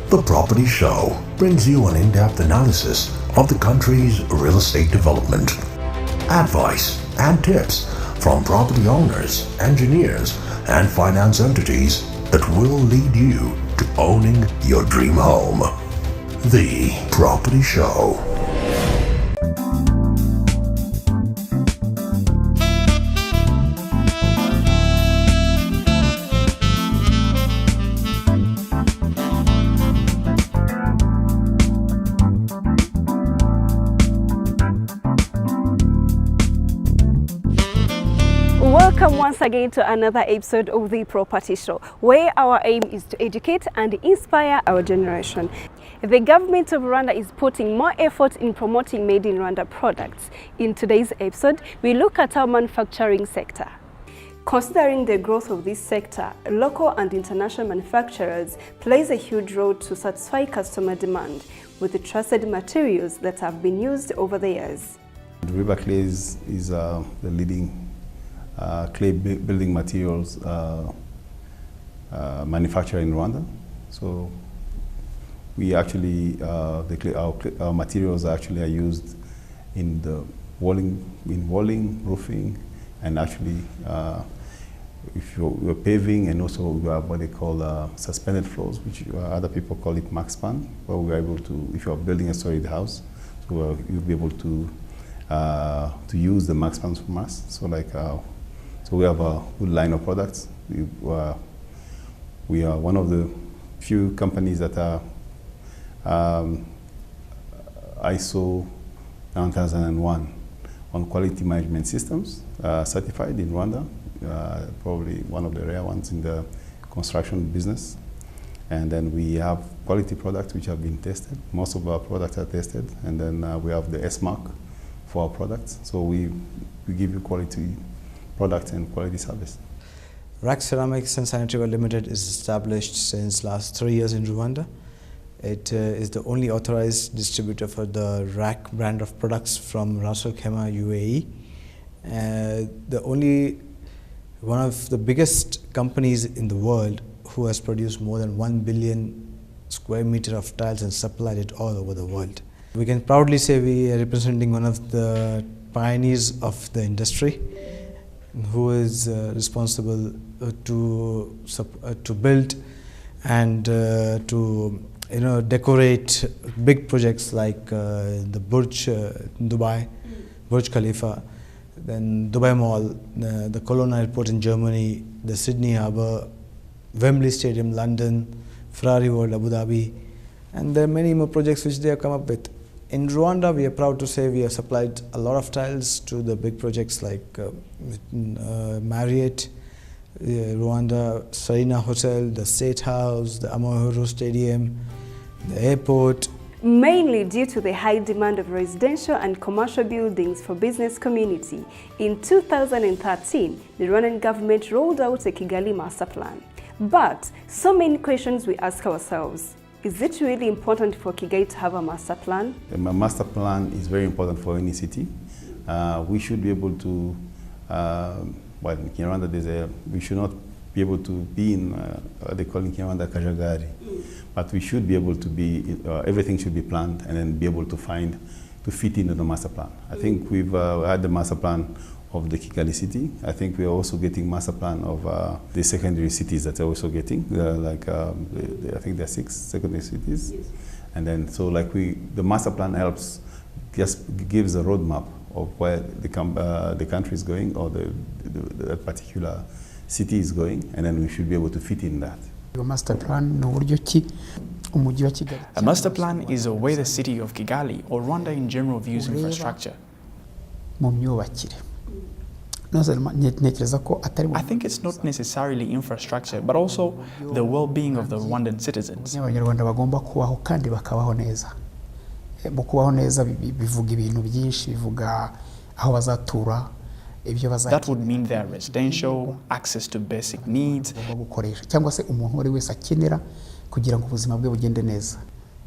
The Property Show brings you an in-depth analysis of the country's real estate development. Advice and tips from property owners, engineers, and finance entities that will lead you to owning your dream home. The Property Show. Welcome once again to another episode of The Property Show, where our aim is to educate and inspire our generation. The government of Rwanda is putting more effort in promoting made in Rwanda products. In today's episode, we look at our manufacturing sector. Considering the growth of this sector, local and international manufacturers plays a huge role to satisfy customer demand with the trusted materials that have been used over the years. Ruliba Clays is the leading clay building materials manufacturer in Rwanda. So we actually, our materials actually are used in the walling, roofing, and actually if you're paving, and also we have what they call suspended floors, which other people call it max span, where we're able to, if you're building a solid house, so you'll be able to use the max spans from us. So like. So we have a good line of products. We are one of the few companies that are ISO 9001 on quality management systems certified in Rwanda, probably one of the rare ones in the construction business. And then we have quality products which have been tested. Most of our products are tested. And then we have the S mark for our products. So we give you quality product and quality service. RAK Ceramics and Sanitary Limited is established since last 3 years in Rwanda. It is the only authorized distributor for the RAK brand of products from Ras Al Khaimah, UAE. One of the biggest companies in the world who has produced more than 1 billion square meter of tiles and supplied it all over the world. We can proudly say we are representing one of the pioneers of the industry, who is responsible to build and to decorate big projects like the Burj Dubai, Burj Khalifa, then Dubai Mall, the Cologne Airport in Germany, the Sydney Harbour, Wembley Stadium, London, Ferrari World, Abu Dhabi, and there are many more projects which they have come up with. In Rwanda, we are proud to say we have supplied a lot of tiles to the big projects like Marriott, Rwanda Serena Hotel, the State House, the Amahoro Stadium, the airport. Mainly due to the high demand of residential and commercial buildings for business community, in 2013, the Rwandan government rolled out a Kigali master plan. But so many questions we ask ourselves. Is it really important for Kigali to have a master plan? A master plan is very important for any city. We should be able to, well, in Rwanda, we should not be able to be in, they call in Rwanda Kajagari. But we should be able to be, everything should be planned and then be able to fit into the master plan. I think we've had the master plan of the Kigali city. I think we are also getting master plan of the secondary cities that are also getting, I think there are 6 secondary cities. Yes. And then, so like the master plan helps, just gives a roadmap of where the country is going or the particular city is going, and then we should be able to fit in that. A master plan is a way the city of Kigali or Rwanda in general views infrastructure. I think it's not necessarily infrastructure, but also the well-being of the Rwandan citizens. That would mean their residential, access to basic needs.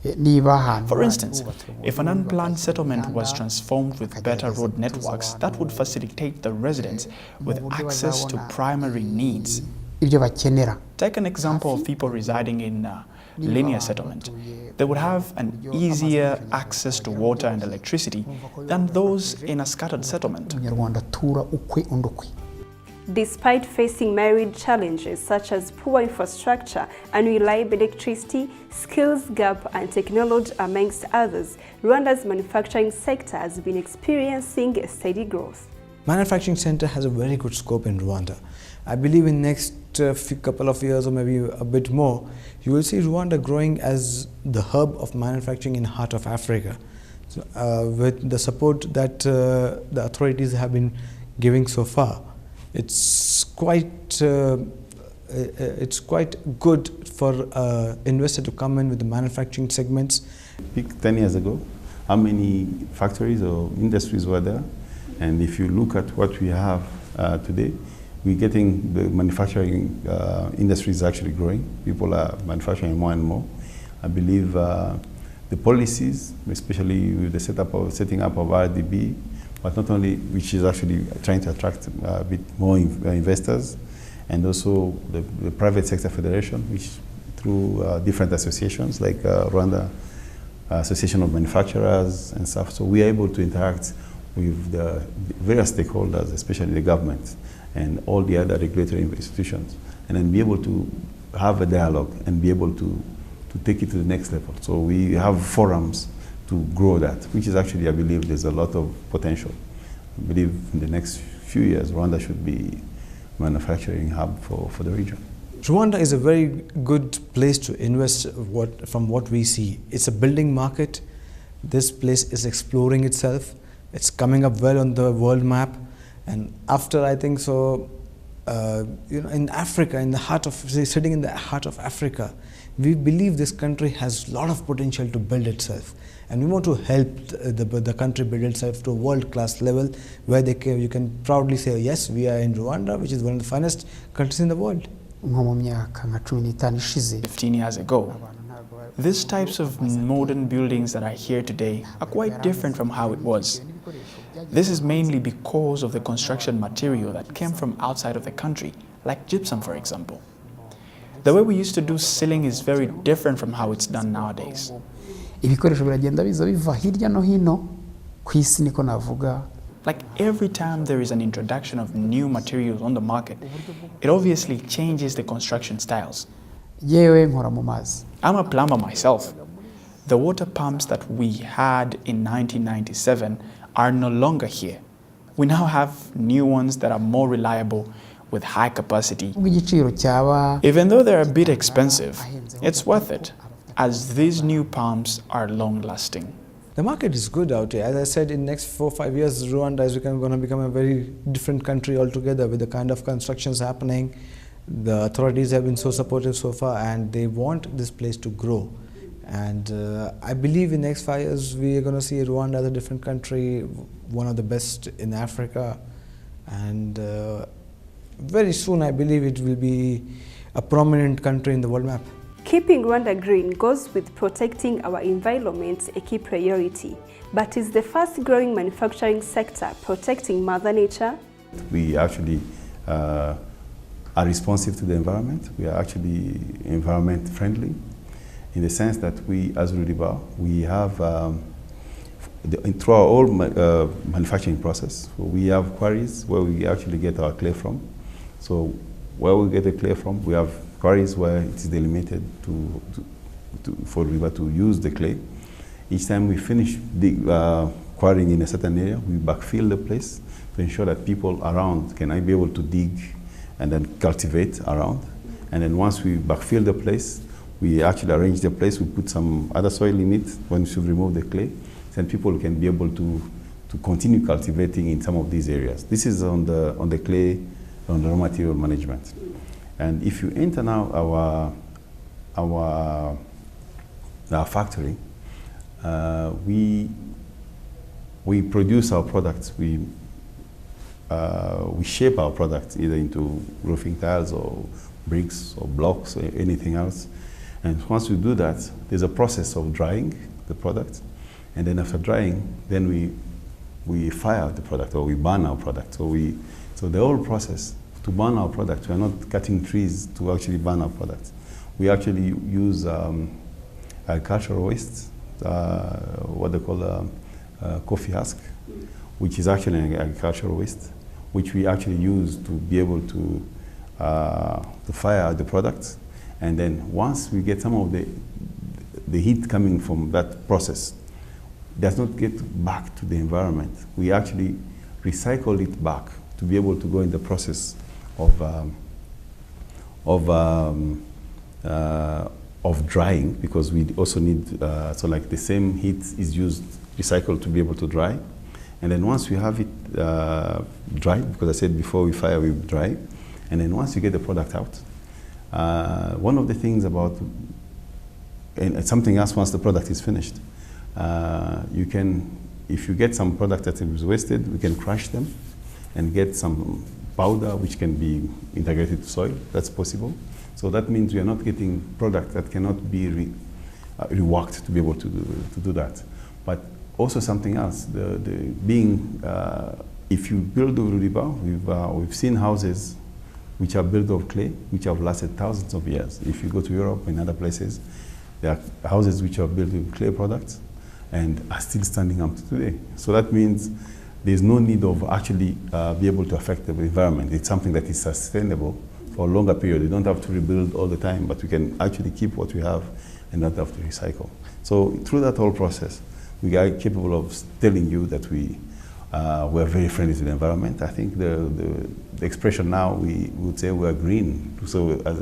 For instance, if an unplanned settlement was transformed with better road networks, that would facilitate the residents with access to primary needs. Take an example of people residing in linear settlement. They would have an easier access to water and electricity than those in a scattered settlement. Despite facing myriad challenges such as poor infrastructure, unreliable electricity, skills gap and technology amongst others, Rwanda's manufacturing sector has been experiencing a steady growth. Manufacturing sector has a very good scope in Rwanda. I believe in next couple of years or maybe a bit more, you will see Rwanda growing as the hub of manufacturing in the heart of Africa. So, with the support that the authorities have been giving so far, it's quite good for investor to come in with the manufacturing segments. 10 years ago, how many factories or industries were there? And if you look at what we have today, we're getting the manufacturing industry is actually growing. People are manufacturing more and more. I believe the policies, especially with the setting up of RDB, but not only, which is actually trying to attract a bit more investors, and also the private sector federation, which through different associations like Rwanda Association of Manufacturers and stuff. So we are able to interact with the various stakeholders, especially the government and all the other regulatory institutions, and then be able to have a dialogue and be able to take it to the next level. So we have forums to grow that, which is actually, I believe, there's a lot of potential. I believe in the next few years, Rwanda should be a manufacturing hub for the region. Rwanda is a very good place to invest from what we see. It's a building market. This place is exploring itself. It's coming up well on the world map. And after, I think so, in Africa, sitting in the heart of Africa, we believe this country has a lot of potential to build itself. And we want to help the country build itself to a world-class level where you can proudly say, yes, we are in Rwanda, which is one of the finest countries in the world. 15 years ago, these types of modern buildings that are here today are quite different from how it was. This is mainly because of the construction material that came from outside of the country, like gypsum, for example. The way we used to do ceiling is very different from how it's done nowadays. Like every time there is an introduction of new materials on the market, it obviously changes the construction styles. I'm a plumber myself. The water pumps that we had in 1997 are no longer here. We now have new ones that are more reliable with high capacity. Even though they're a bit expensive, it's worth it, as these new pumps are long-lasting. The market is good out here. As I said, in the next 4 or 5 years, Rwanda is going to become a very different country altogether with the kind of constructions happening. The authorities have been so supportive so far, and they want this place to grow. And I believe in the next 5 years, we are going to see Rwanda as a different country, one of the best in Africa. And very soon, I believe it will be a prominent country in the world map. Keeping Rwanda green goes with protecting our environment, a key priority. But is the fast-growing manufacturing sector protecting Mother Nature? We actually are responsive to the environment. We are actually environment friendly in the sense that we, as Ruliba, we have, through our whole manufacturing process, we have quarries where we actually get our clay from. So where we get the clay from, we have quarries where it is delimited for Ruliba to use the clay. Each time we finish quarrying in a certain area, we backfill the place to ensure that people around can be able to dig and then cultivate around. And then once we backfill the place, we actually arrange the place, we put some other soil in it when we should remove the clay, then people can be able to continue cultivating in some of these areas. This is on the clay, on the raw material management. And if you enter now our factory, we produce our products. We shape our products either into roofing tiles or bricks or blocks or anything else. And once we do that, there's a process of drying the product. And then after drying, then we fire the product or we burn our product. So the whole process to burn our product, we are not cutting trees to actually burn our product. We actually use agricultural waste, what they call coffee husk, which is actually an agricultural waste, which we actually use to be able to fire the products. And then once we get some of the heat coming from that process, does not get back to the environment. We actually recycle it back to be able to go in the process of drying, because we also need, so like the same heat is used, recycled to be able to dry. And then once we have it dried, because I said before we fire, we dry. And then once you get the product out, one of the things about, and something else once the product is finished, you can, if you get some product that is wasted, we can crush them and get some powder which can be integrated to soil. That's possible. So that means we are not getting product that cannot be reworked to be able to do that. But also something else, if you build a Ruliba, we've seen houses which are built of clay, which have lasted thousands of years. If you go to Europe and other places, there are houses which are built with clay products and are still standing up to today. So that means there's no need of actually be able to affect the environment. It's something that is sustainable for a longer period. You don't have to rebuild all the time, but we can actually keep what we have and not have to recycle. So through that whole process, we are capable of telling you that we're very friendly to the environment. I think the expression now, we would say we're green. So as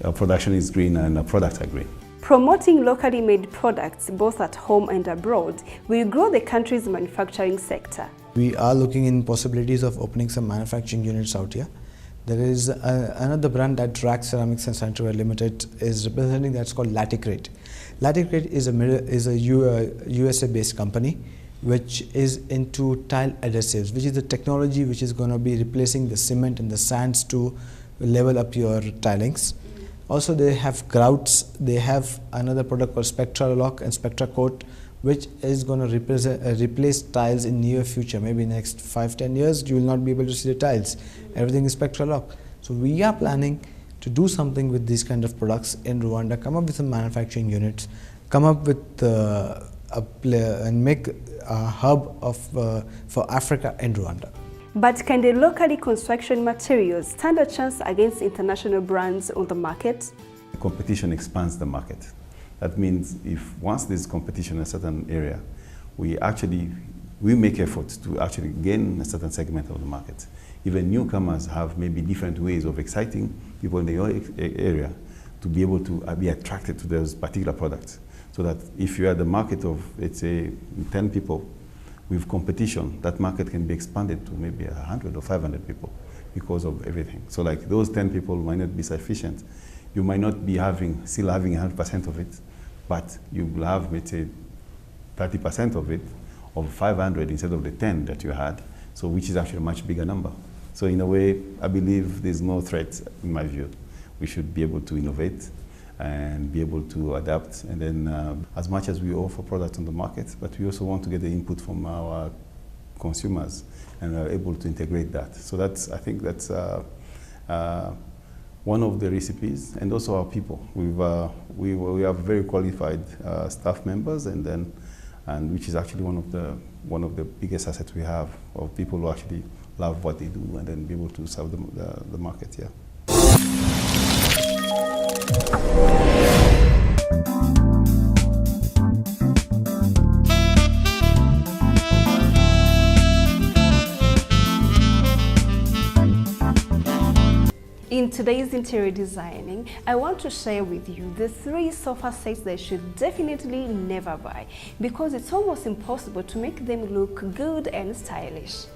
our production is green and our products are green. Promoting locally made products both at home and abroad will grow the country's manufacturing sector. We are looking in possibilities of opening some manufacturing units out here. There is another brand that RAK Ceramics and Sanitary Limited is representing, that's called Laticrate. Laticrate is a USA-based company which is into tile adhesives, which is the technology which is going to be replacing the cement and the sands to level up your tilings. Also, they have grouts. They have another product called Spectra Lock and Spectra Coat, which is going to replace tiles in near future. Maybe next 5-10 years, you will not be able to see the tiles. Everything is Spectra Lock. So we are planning to do something with these kind of products in Rwanda, come up with some manufacturing units, come up with and make a hub for Africa in Rwanda. But can the locally construction materials stand a chance against international brands on the market? Competition expands the market. That means if once there's competition in a certain area, we make efforts to actually gain a certain segment of the market. Even newcomers have maybe different ways of exciting people in the area to be able to be attracted to those particular products. So that if you are the market of, let's say, 10 people, with competition, that market can be expanded to maybe 100 or 500 people because of everything. So like those 10 people might not be sufficient. You might not be still having 100% of it, but you will have, let's say, 30% of it, of 500 instead of the 10 that you had, so which is actually a much bigger number. So in a way, I believe there's no threat in my view. We should be able to innovate and be able to adapt, and then as much as we offer products on the market, but we also want to get the input from our consumers and are able to integrate that. So I think that's one of the recipes, and also our people. We have very qualified staff members, and which is actually one of the biggest assets we have, of people who actually love what they do and then be able to serve the market. Yeah. In today's interior designing, I want to share with you the 3 sofa sets that you should definitely never buy, because it's almost impossible to make them look good and stylish.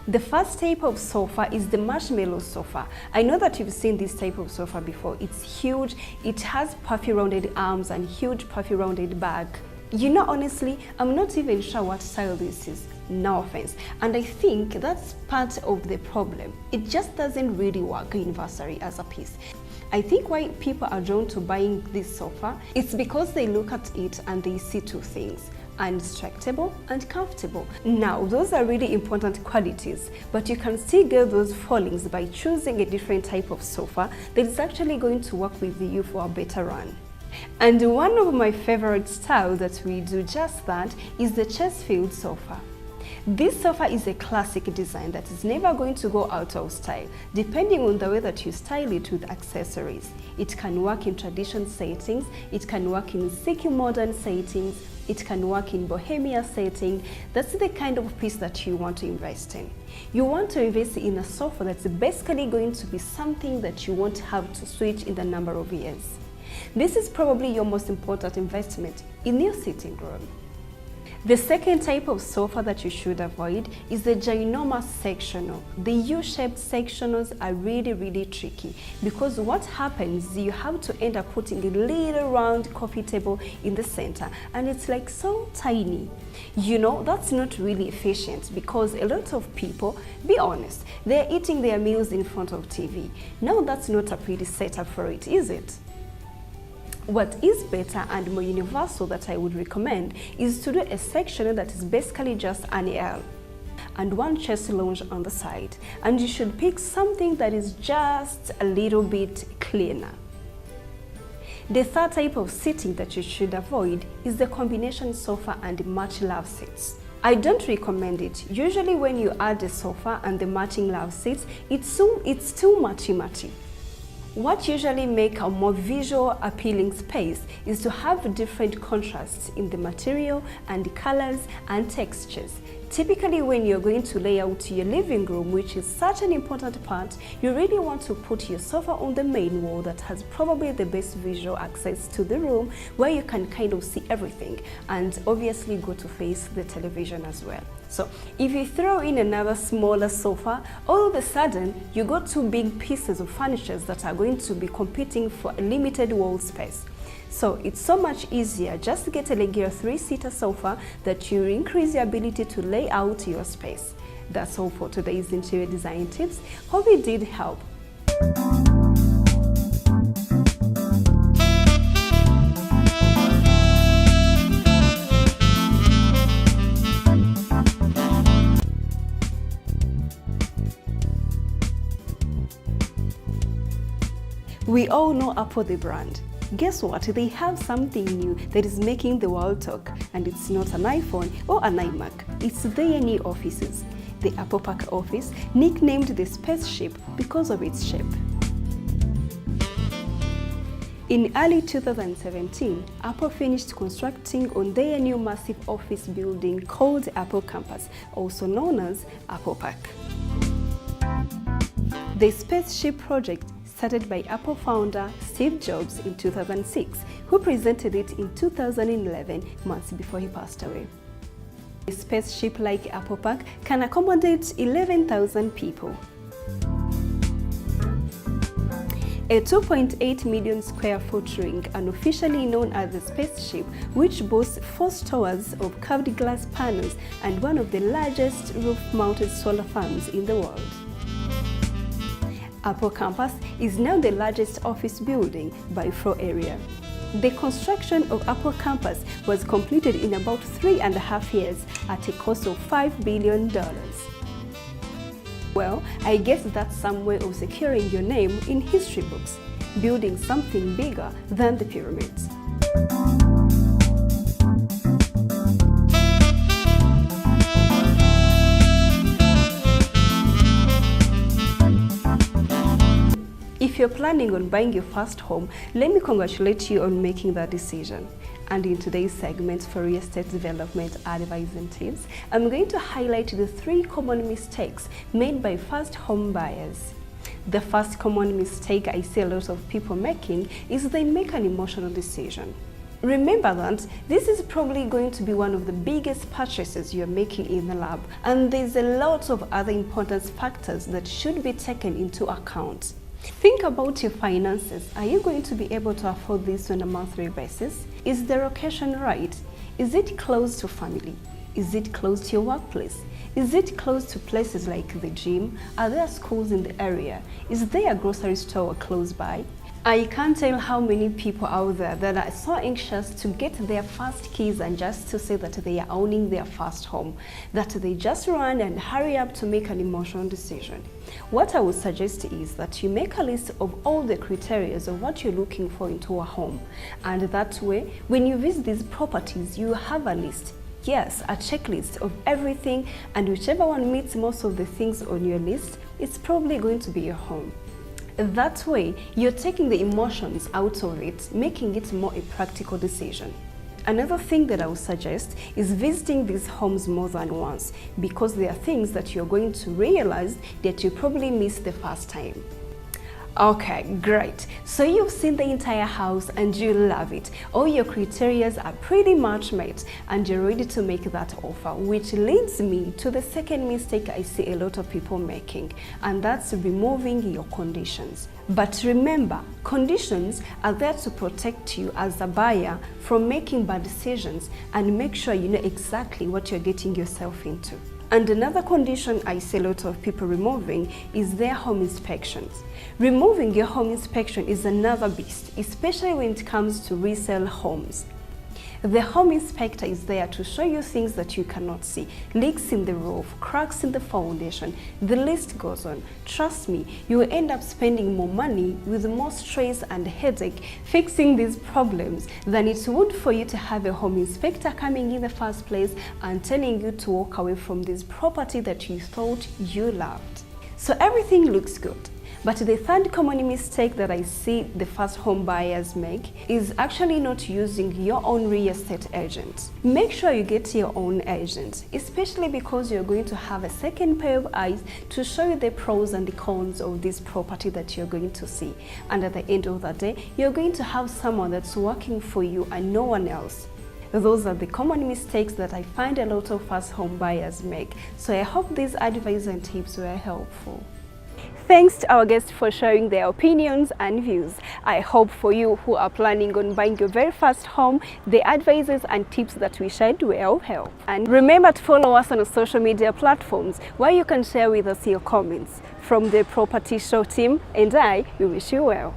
The first type of sofa is the marshmallow sofa. I know that you've seen this type of sofa before. It's huge, it has puffy rounded arms and huge puffy rounded back. You know, honestly, I'm not even sure what style this is, no offense. And I think that's part of the problem. It just doesn't really work universally as a piece. I think why people are drawn to buying this sofa, it's because they look at it and they see 2 things: indestructible and comfortable. Now, those are really important qualities, but you can still get those fallings by choosing a different type of sofa that is actually going to work with you for a better run. And one of my favorite styles that we do just that is the Chesterfield sofa. This sofa is a classic design that is never going to go out of style, depending on the way that you style it with accessories. It can work in traditional settings, it can work in sleek modern settings, it can work in bohemian setting. That's the kind of piece that you want to invest in. You want to invest in a sofa that's basically going to be something that you won't have to switch in the number of years. This is probably your most important investment in your sitting room. The second type of sofa that you should avoid is the ginormous sectional. The U-shaped sectionals are really tricky because what happens is you have to end up putting a little round coffee table in the center, and it's like so tiny. You know, that's not really efficient because a lot of people, be honest, they're eating their meals in front of TV. Now that's not a pretty setup for it, is it? What is better and more universal that I would recommend is to do a section that is basically just an L and one chest lounge on the side, and you should pick something that is just a little bit cleaner. The third type of seating that you should avoid is the combination sofa and match love seats. I don't recommend it. Usually when you add the sofa and the matching love seats, it's too matchy-matchy. What usually makes a more visual appealing space is to have different contrasts in the material and colors and textures. Typically when you're going to lay out your living room, which is such an important part, you really want to put your sofa on the main wall that has probably the best visual access to the room, where you can kind of see everything and obviously go to face the television as well. So if you throw in another smaller sofa, all of a sudden you got two big pieces of furniture that are going to be competing for a limited wall space. So it's so much easier just to get a regular 3-seater sofa that you increase your ability to lay out your space. That's all for today's interior design tips. Hope it did help. We all know Apple the brand. Guess what? They have something new that is making the world talk, and it's not an iPhone or an iMac. It's their new offices. The Apple Park office, nicknamed the spaceship because of its shape. In early 2017, Apple finished constructing on their new massive office building called Apple Campus, also known as Apple Park. The spaceship project started by Apple founder Steve Jobs in 2006, who presented it in 2011, months before he passed away. A spaceship like Apple Park can accommodate 11,000 people. A 2.8 million square foot ring, unofficially known as the spaceship, which boasts 4 stories of curved glass panels and one of the largest roof-mounted solar farms in the world. Apple Campus is now the largest office building by floor area. The construction of Apple Campus was completed in about 3.5 years at a cost of $5 billion. Well, I guess that's some way of securing your name in history books, building something bigger than the pyramids. If you're planning on buying your first home, let me congratulate you on making that decision. And in today's segment for real estate development advice and tips, I'm going to highlight the 3 common mistakes made by first home buyers. The first common mistake I see a lot of people making is they make an emotional decision. Remember that this is probably going to be one of the biggest purchases you're making in the lab, and there's a lot of other important factors that should be taken into account. Think about your finances. Are you going to be able to afford this on a monthly basis? Is the location right? Is it close to family? Is it close to your workplace? Is it close to places like the gym? Are there schools in the area? Is there a grocery store close by? I can't tell how many people out there that are so anxious to get their first keys and just to say that they are owning their first home, that they just run and hurry up to make an emotional decision. What I would suggest is that you make a list of all the criteria of what you're looking for into a home. And that way, when you visit these properties, you have a list. Yes, a checklist of everything, and whichever one meets most of the things on your list, it's probably going to be your home. That way, you're taking the emotions out of it, making it more a practical decision. Another thing that I would suggest is visiting these homes more than once, because there are things that you're going to realize that you probably missed the first time. Okay, great. So you've seen the entire house and you love it. All your criteria are pretty much met and you're ready to make that offer, which leads me to the second mistake I see a lot of people making, and that's removing your conditions. But remember, conditions are there to protect you as a buyer from making bad decisions and make sure you know exactly what you're getting yourself into. And another condition I see a lot of people removing is their home inspections. Removing your home inspection is another beast, especially when it comes to resale homes. The home inspector is there to show you things that you cannot see. Leaks in the roof, cracks in the foundation, the list goes on. Trust me, you will end up spending more money with more stress and headache fixing these problems than it would for you to have a home inspector coming in the first place and telling you to walk away from this property that you thought you loved. So everything looks good. But the third common mistake that I see the first home buyers make is actually not using your own real estate agent. Make sure you get your own agent, especially because you're going to have a second pair of eyes to show you the pros and the cons of this property that you're going to see. And at the end of the day, you're going to have someone that's working for you and no one else. Those are the common mistakes that I find a lot of first home buyers make. So I hope these advice and tips were helpful. Thanks to our guests for sharing their opinions and views. I hope for you who are planning on buying your very first home, the advices and tips that we shared were of help. And remember to follow us on our social media platforms where you can share with us your comments. From the Property Show team and I, we wish you well.